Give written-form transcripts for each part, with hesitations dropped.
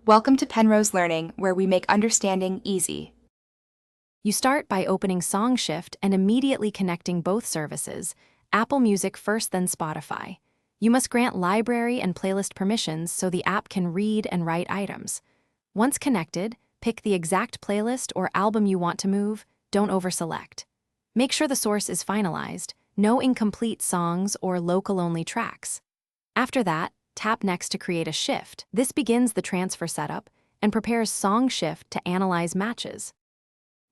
Welcome to Penrose Learning, where we make understanding easy. You start by opening SongShift and immediately connecting both services, Apple Music first then Spotify. You must grant library and playlist permissions so the app can read and write items. Once connected, pick the exact playlist or album you want to move, don't overselect. Make sure the source is finalized, no incomplete songs or local-only tracks. After that, tap Next to create a shift. This begins the transfer setup and prepares SongShift to analyze matches.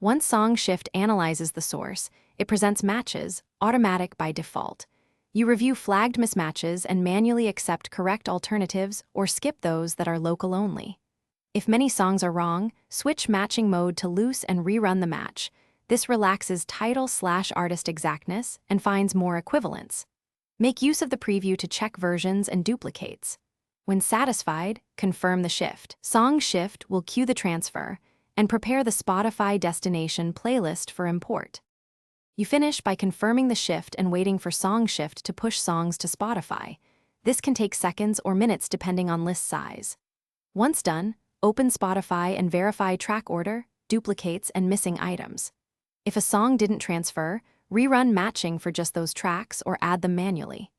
Once SongShift analyzes the source, it presents matches, automatic by default. You review flagged mismatches and manually accept correct alternatives or skip those that are local only. If many songs are wrong, switch matching mode to loose and rerun the match. This relaxes title/artist exactness and finds more equivalents. Make use of the preview to check versions and duplicates. When satisfied, confirm the shift. SongShift will cue the transfer and prepare the Spotify destination playlist for import. You finish by confirming the shift and waiting for SongShift to push songs to Spotify. This can take seconds or minutes depending on list size. Once done, open Spotify and verify track order, duplicates, and missing items. If a song didn't transfer, rerun matching for just those tracks or add them manually.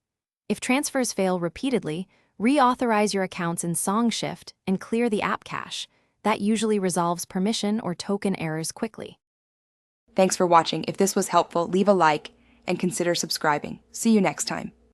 If transfers fail repeatedly, reauthorize your accounts in SongShift and clear the app cache. That usually resolves permission or token errors quickly. Thanks for watching. If this was helpful, leave a like and consider subscribing. See you next time.